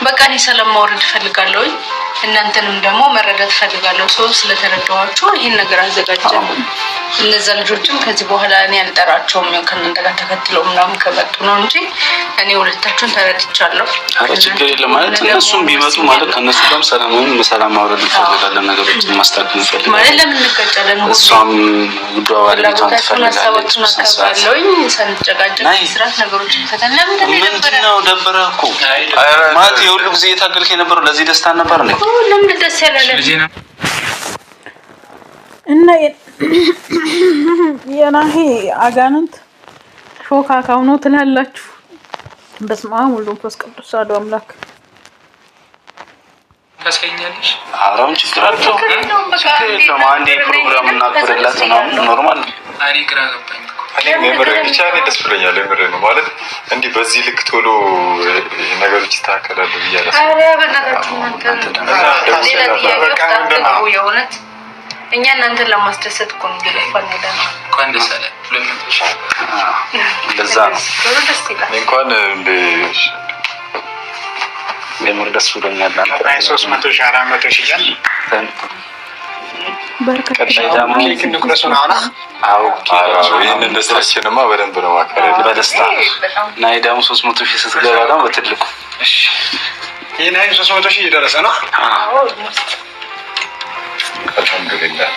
በቃ እኔ ሰላም ማውረድ እፈልጋለሁ። እናንተንም ደግሞ መረዳት እፈልጋለሁ። ሰው ስለተረዳኋችሁ ይሄን ነገር አዘጋጅተን እነዛ ልጆችም ከዚህ በኋላ እኔ አልጠራቸውም ከእናንተ ጋር ተከትለው ምናምን ከመጡ ነው እንጂ እኔ ሁለታችሁን ተረድቻለሁ። ችግር የለም ማለት እነሱም ቢመጡ ማለት ከእነሱ ጋርም ሰላም ማውረድ እንፈልጋለን። ነገሮችን ማስተካከል እንፈልጋለን ማለት ለምን እንቀጫለን? እሷም ውዷ ባለቤቷን ትፈልጋለች። ሳንጨቃጨቅ ስራት ነገሮችን ፈተን ለምን ምንድነው ደበረ እኮ ማለት የሁሉ ጊዜ የታገልክ የነበረው ለዚህ ደስታ ነበር ነው። ለምን ደስ ያላለ እና የናሂ አጋንንት ሾካካው ነው ትላላችሁ። በስመ አብ ወወልድ ወመንፈስ ቅዱስ አሐዱ አምላክ። ታስቀኛለሽ? አራም ችግር አለው። አንዴ ፕሮግራም እናቀርብላት ነው ኖርማል። አሪ ግራ ገባኝ እኮ እኔ ምር ብቻ ነው ደስ ብሎኛል። ምር ነው ማለት እንዲህ በዚህ ልክ ቶሎ ነገሮች ይስተካከላሉ ብያለሁ። አረ በእናታችሁ እናንተ እኛ እናንተን ለማስደሰት እኮ ነው እየለፋን ያለነው። እንኳን ደስ አለ ለምንሽ እንደዛ ነው እንኳን እንደ የምር ደስ ብሎኛል። 300 ሺህ 400 ሺህ ያል በርከት ይህንን ደስታችንማ በደንብ ነው ማካሄድ በደስታ እና ደግሞ 300 ሺህ ስትገባ ደግሞ በትልቁ ይሄ ናይ 300 ሺህ እየደረሰ ነው። አልሐምዱሊላህ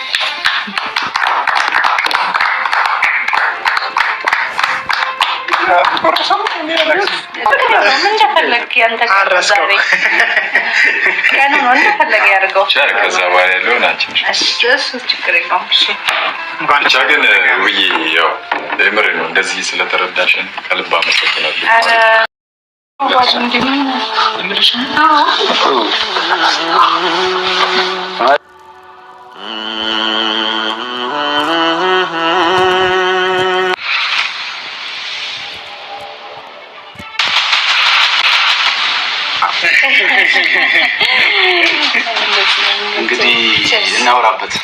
ከዛ በኋላ ያለው ናቸው። ብቻ ግን ውዬ ያው የምር ነው እንደዚህ ስለተረዳሽን ከልብ አመሰግናለሁ። እንግዲህ እናውራበት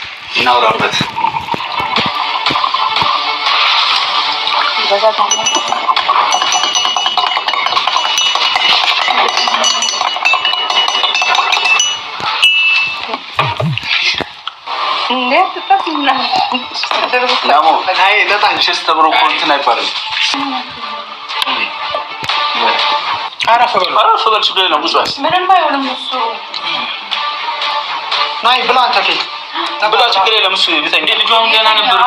አረፈ በል ችግር የለም። ብዙ ምንም አይሆንም እሱ ናይ ብላ አንተ ብላ ችግር የለም። እሱ ቢተኛ ልጁ አሁን ገና ነበር።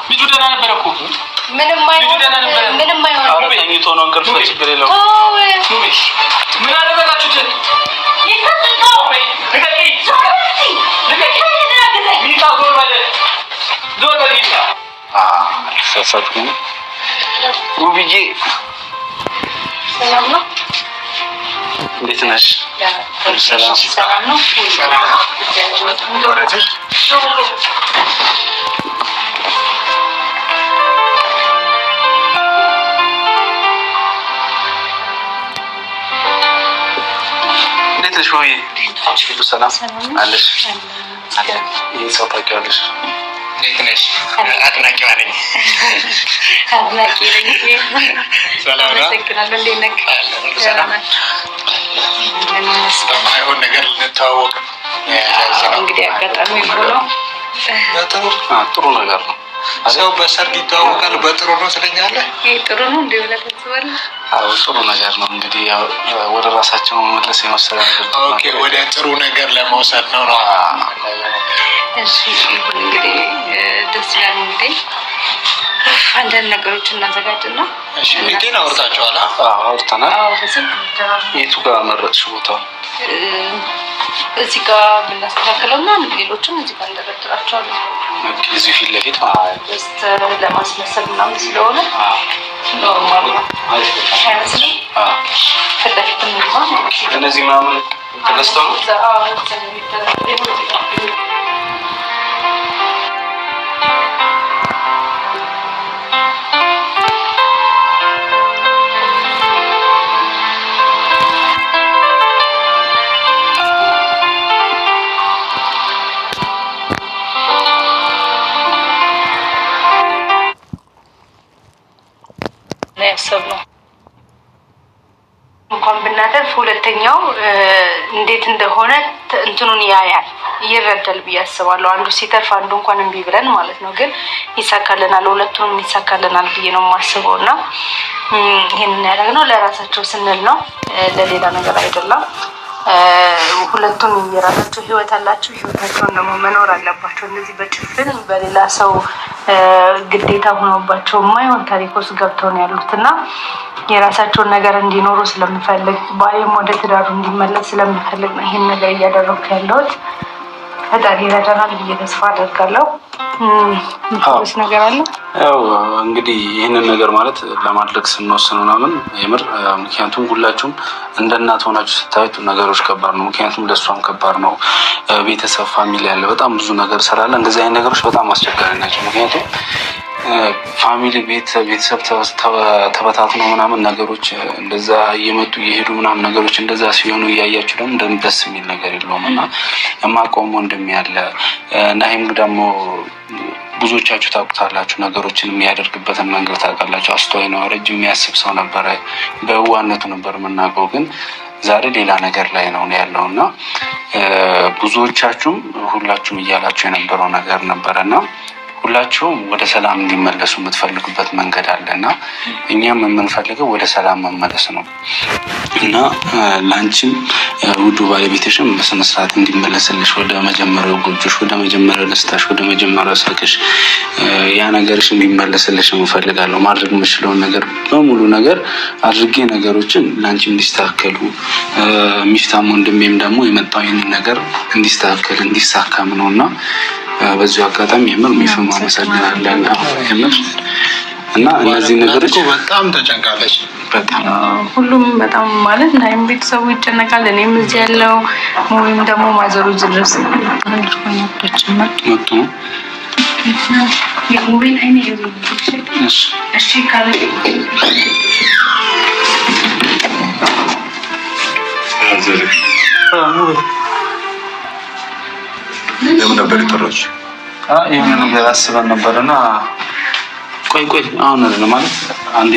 ልጁ ደህና ነበር እኮ ምንም አይሆንም። ተኝቶ ነው እንቅልፍ ችግር የለውም። ምን አደረጋችሁት? ሳሳትኩኝ ውብዬ ሰላም ነው? እንዴት ነሽ? ሰላም ነው? እንዴት ነሽ ውብዬ? ሁሉ ሰላም አለሽ? ይህ ሰው ታውቂዋለሽ? እንዴት ነሽ? አድናቂዋ ነኝ። አድናቂ ነኝ። ሰላም ነው? አመሰግናለሁ። እንዴት ነህ? ሰላም በማይሆን ነገር ልንተዋወቅ እንግዲህ አጋጣሚ ሆኖ ጥሩ ነገር ነው። ሰው በሰርግ ይተዋወቃል። በጥሩ ነው ስለኛለህ? ይሄ ጥሩ ነው እንዴ? ወለተሰበል አዎ ጥሩ ነገር ነው። እንግዲህ ወደ ራሳቸው መመለስ የመሰለ ነገር ነው። ኦኬ ወደ ጥሩ ነገር ለመውሰድ ነው ነው። እሺ እንግዲህ ደስ ይላል። እንግዲህ አንዳንድ ነገሮችን እናዘጋጅና እሺ ሚቴን አውርታችኋል? አውርተናል። አዎ በስልክ የቱ ጋር መረጥሽ ቦታው? እዚህ ጋር ብናስተካክለውና ሌሎችን እዚህ ጋር እንደረድራቸዋለን። እዚህ ፊት ለፊት ጀስት ለማስመሰል ምናምን ስለሆነ ኖርማል ነው። አይመስልም? ፊት ለፊት እነዚህ ምናምን ተገዝተው ነው? ያሰብነው። እንኳን ብናተርፍ ሁለተኛው እንዴት እንደሆነ እንትኑን ያያል ይረዳል ብዬ አስባለሁ። አንዱ ሲተርፍ አንዱ እንኳን እምቢ ብለን ማለት ነው፣ ግን ይሳካልናል፣ ሁለቱንም ይሳካልናል ብዬ ነው የማስበው። እና ይህንን ያደረግነው ለራሳቸው ስንል ነው፣ ለሌላ ነገር አይደለም። ሁለቱም የራሳቸው ህይወት አላቸው። ህይወታቸውን ደግሞ መኖር አለባቸው። እንደዚህ በጭፍን በሌላ ሰው ግዴታ ሆኖባቸው የማይሆን ታሪክ ውስጥ ገብተው ነው ያሉት እና የራሳቸውን ነገር እንዲኖሩ ስለምፈልግ ባይም ወደ ትዳሩ እንዲመለስ ስለምፈልግ ነው ይህን ነገር እያደረኩ ያለሁት። ፈጣሪ ይረዳናል ብዬ ተስፋ አደርጋለሁ። ነገር አለ ያው እንግዲህ ይህንን ነገር ማለት ለማድረግ ስንወስን ምናምን የምር ምክንያቱም ሁላችሁም እንደ እናት ሆናችሁ ስታዩት ነገሮች ከባድ ነው። ምክንያቱም ለእሷም ከባድ ነው። ቤተሰብ ፋሚሊ ያለ በጣም ብዙ ነገር ስላለ እንደዚህ አይነት ነገሮች በጣም አስቸጋሪ ናቸው። ምክንያቱም ፋሚሊ ቤተሰብ ተበታትነው ምናምን ነገሮች እንደዛ እየመጡ እየሄዱ ምናምን ነገሮች እንደዛ ሲሆኑ እያያችሁ ደግሞ ደስ የሚል ነገር የለውም እና የማቆም ወንድም ያለ ናሂም ደግሞ ብዙዎቻችሁ ታውቁታላችሁ። ነገሮችን የሚያደርግበትን መንገድ ታውቃላችሁ። አስተዋይ ነው፣ ረጅም የሚያስብ ሰው ነበረ። በዋነቱ ነበር የምናውቀው፣ ግን ዛሬ ሌላ ነገር ላይ ነው ያለው እና ብዙዎቻችሁም ሁላችሁም እያላችሁ የነበረው ነገር ነበረና ሁላችሁም ወደ ሰላም እንዲመለሱ የምትፈልጉበት መንገድ አለ እና እኛም የምንፈልገው ወደ ሰላም መመለስ ነው እና ለአንቺም ውዱ ባለቤትሽም በስነስርዓት እንዲመለስልሽ ወደ መጀመሪያው ጎጆሽ፣ ወደ መጀመሪያው ደስታሽ፣ ወደ መጀመሪያው ሰርግሽ ያ ነገርሽ እንዲመለስልሽ እንፈልጋለሁ። ማድረግ የምችለውን ነገር በሙሉ ነገር አድርጌ ነገሮችን ለአንቺ እንዲስተካከሉ ሚፍታም ወንድሜም ደግሞ የመጣው ይህንን ነገር እንዲስተካከል እንዲሳካም ነው እና በዚሁ አጋጣሚ የምር ሚፍም አመሰግናለን። የምር እና እነዚህ ነገሮች በጣም ተጨንቃለች። በጣም ሁሉም በጣም ማለት ናይም ቤተሰቡ ይጨነቃል። እኔም እዚህ ያለው ሙሉም ደግሞ ማዘሩ ድረስ አንድሮኛቶች መጡ ነው የሙቤን አይኔ እሺ ካለ ለምን ነበር የጠራች? የሆነ ነገር አስበን ነበርና ቆይ አሁን ነው ማለት አንዴ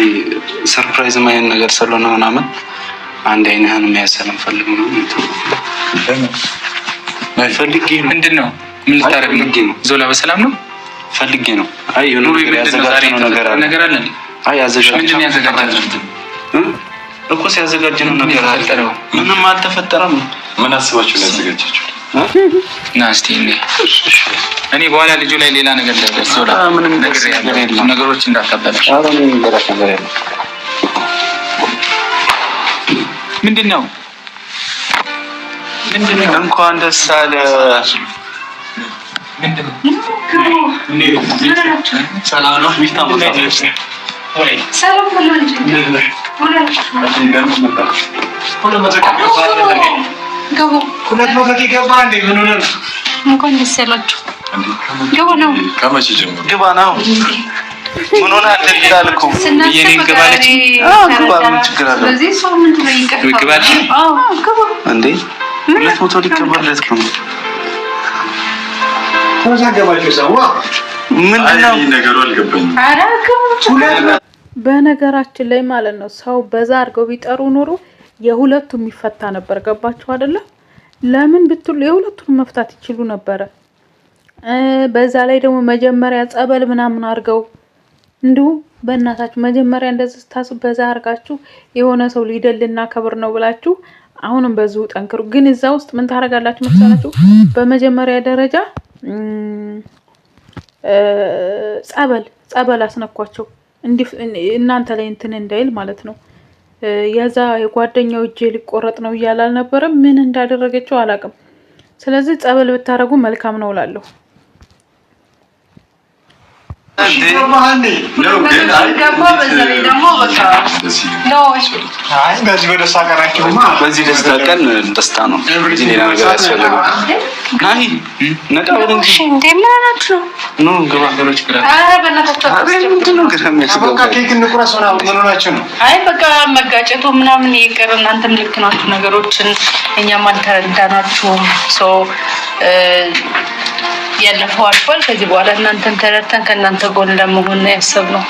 ሰርፕራይዝ ማይን ነገር ስለሆነ ምናምን አንዴ አይነህን የሚያሰለም ፈልግ ነው ፈልጌ ነው። ምንድነው? ምን ልታረግ ነው? ዞላ በሰላም ነው ፈልጌ ነው። አይ የሆነ ነገር አለ። አይ ያዘጋጀነው እኮ ሲያዘጋጀነው ነገር አለ። ምንም አልተፈጠረም። ምን አስባችሁ ነው ያዘጋጃችሁ? ናስቲ እኔ በኋላ ልጁ ላይ ሌላ ነገር እንዳይደርስ ዞላ ምንም ነገሮች እንዳታበላሽ። ምንድነው? እንኳን ደስ አለ። ሰላም ነው? ሁለት መቶ ገባ እንዴ? ምን ሆነ ነው? እንኳን ደስ ያላችሁ። ገባ ነው። ከመቼ ጀምሮ ገባ ነው? ምን ሆነ አልተልኩ የኔን ገባለች። ገባ ምን ችግር አለ? ስለዚህ ሰው ምን ነው ይቀርታል? ገባ እንዴ 200 ሊከበርለት ነው። ተዛገባችሁ ሰው ምንድነው ነገሩ? አልገባኝም። በነገራችን ላይ ማለት ነው ሰው በዛ አድርገው ቢጠሩ ኖሮ የሁለቱም የሚፈታ ነበር። ገባችሁ አይደለ? ለምን ብትሉ የሁለቱም መፍታት ይችሉ ነበረ። በዛ ላይ ደግሞ መጀመሪያ ጸበል ምናምን አድርገው እንዲሁ በእናታችሁ መጀመሪያ እንደዚህ ታስቡ በዛ አድርጋችሁ የሆነ ሰው ሊደልና ከብር ነው ብላችሁ አሁንም በዚሁ ጠንክሩ። ግን እዛ ውስጥ ምን ታደርጋላችሁ መሰላችሁ? በመጀመሪያ ደረጃ ጸበል አስነኳቸው እናንተ ላይ እንትን እንዳይል ማለት ነው። የዛ የጓደኛው እጄ ሊቆረጥ ነው እያለ አልነበረም? ምን እንዳደረገችው አላውቅም። ስለዚህ ጸበል ብታረጉ መልካም ነው እላለሁ። በዚህ ደስታ ቀን ደስታ ነው። ሌላ ነገር ያስፈልጋል። ናይ ነቃ ወደን እንዴ ምን አላችሁ ነው? ገባ ገሮች ግራ አይ በቃ መጋጨቱ ምናምን ይቀር። እናንተም ልክ ናችሁ ነገሮችን እኛም አልተረዳናችሁም። ያለፈው አልፏል። ከዚህ በኋላ እናንተን ተረድተን ከእናንተ ጎን ለመሆን ነው ያሰብነው።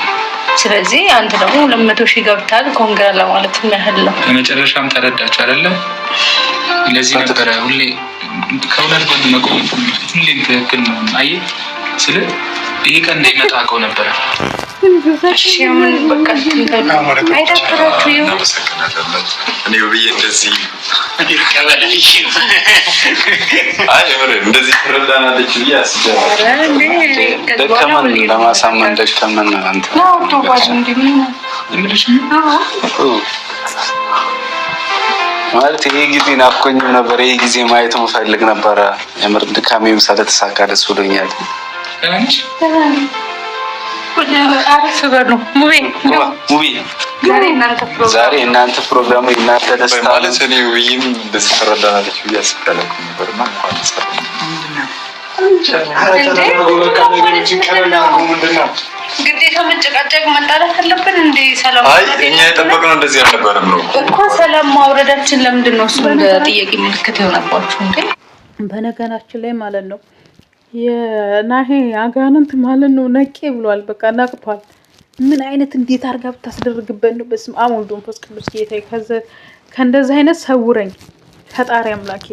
ስለዚህ አንተ ደግሞ 200 ሺህ ገብታል። ኮንግራ ለማለት ያህል ነው። በመጨረሻም ተረዳችሁ አይደለ? ለዚህ ነበረ ሁሌ ከእውነት ጎን መቆየት ሁሌም ትክክል ነው። አየህ ስለ ይሄ ቀን እንዳይመጣ አውቀው ነበረ። እሺ ምን በቃ አይደብራችሁ? እኔ ብዬ እንደዚህ እንደዚህ ትረዳናለች ብዬ ደከመን ለማሳመን ደከመን። አንተ ማለት ይሄ ጊዜ ናፍቆኝም ነበር። ይሄ ጊዜ ማየት ምፈልግ ነበረ። የምር ድካሜም ስለተሳካ ደስ ብሎኛል። ዛሬ እናንተ ፕሮግራም እናንተ ደስታ ማለት ነው። ውይይም እንደዚህ ትረዳናለች ብዬ አስቀለኩ ነበርና ግዴታ መጨቃጨቅ መጣላት አለብን እንዴ? ሰላም እኛ የጠበቅነው እንደዚህ አልነበረም ነው እኮ። ሰላም ማውረዳችን ለምንድን ነው እሱ እንደ ጥያቄ ምልክት የሆነባችሁ እንዴ? በነገራችን ላይ ማለት ነው የናሄ አጋንንት ማለት ነው ነቄ ብሏል። በቃ ነቅቷል። ምን አይነት እንዴት አድርጋ ብታስደርግበት ነው? በስመ አብ ወወልድ ወመንፈስ ቅዱስ ጌታዬ ከእንደዚህ አይነት ሰውረኝ ፈጣሪ አምላኬ።